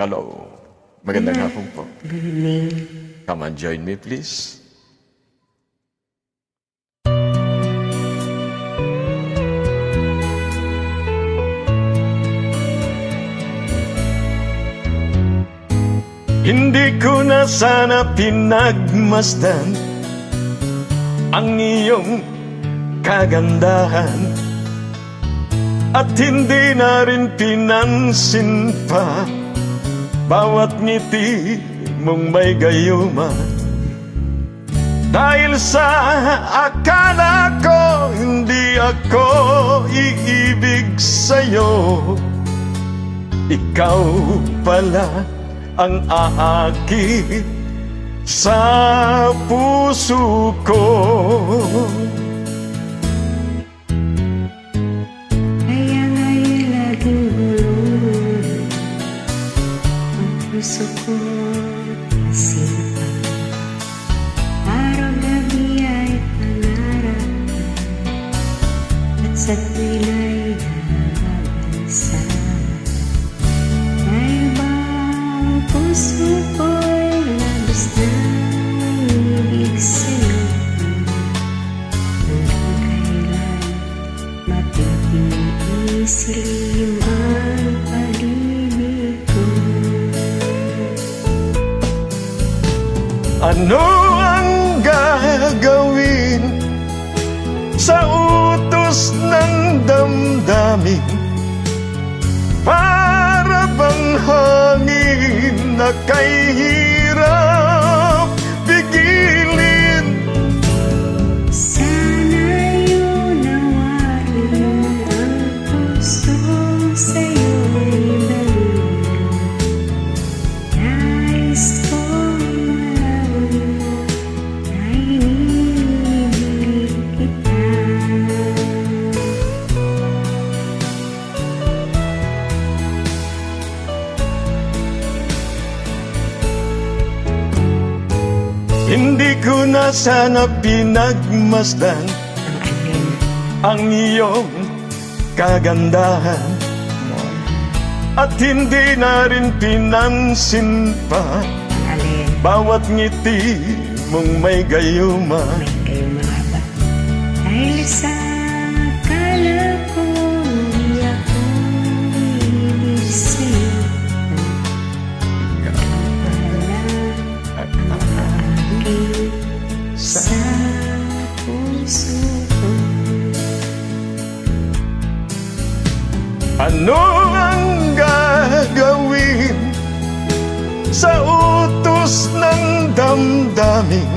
Hello. Magandang hapon po. Good evening. Come and join me, please. Hindi ko na sana pinagmasdan ang iyong kagandahan, at hindi na rin pinansin pa bawat ngiti mong may gayuma. Dahil sa akala ko hindi ako iibig sa'yo, ikaw pala ang aakit sa puso ko. Kaya nga'y laging gulong ang puso ko isipan. Araw-gabi ay pangarap at sa tuwila'y nagabansa. Dahil ba ang puso ko'y labis na ibig sa'yo, hanggang kailan matitiisin ang pag-ibig ko. Ano ang gagawin sa utos ng damdamin? Para bang hangin na kay hirap pigilin? Sana'y unawain ang puso sa'yo'y baliw. Nais kong malaman na iniibig kita. Hindi ko na sana pinagmasdan ang iyong kagandahan, at hindi na rin pinansin pa bawat ngiti mong may gayuma. May kayo mga ba? Dahil sa akala ko hindi ako iibig sa'yo, ikaw pala ang aakit sa puso ko. Ano ang gagawin sa utos ng damdamin?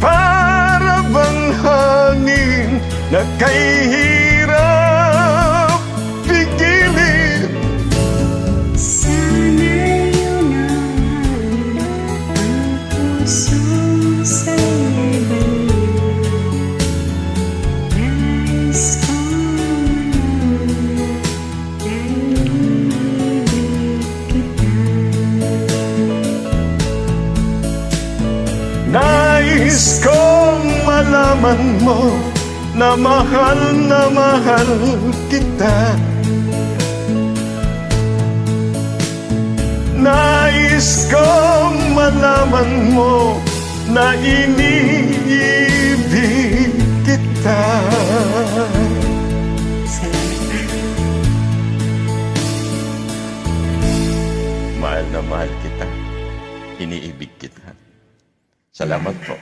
Para bang hangin na kay hirap pigilin? Sana'y unawain ang puso sa'yo'y baliw. Nais kong malaman na iniibig kita. Nais kong malaman mo na mahal kita. Nais kong malaman mo na iniibig kita. Salamat. Mahal na mahal kita. Iniibig kita. Salamat po.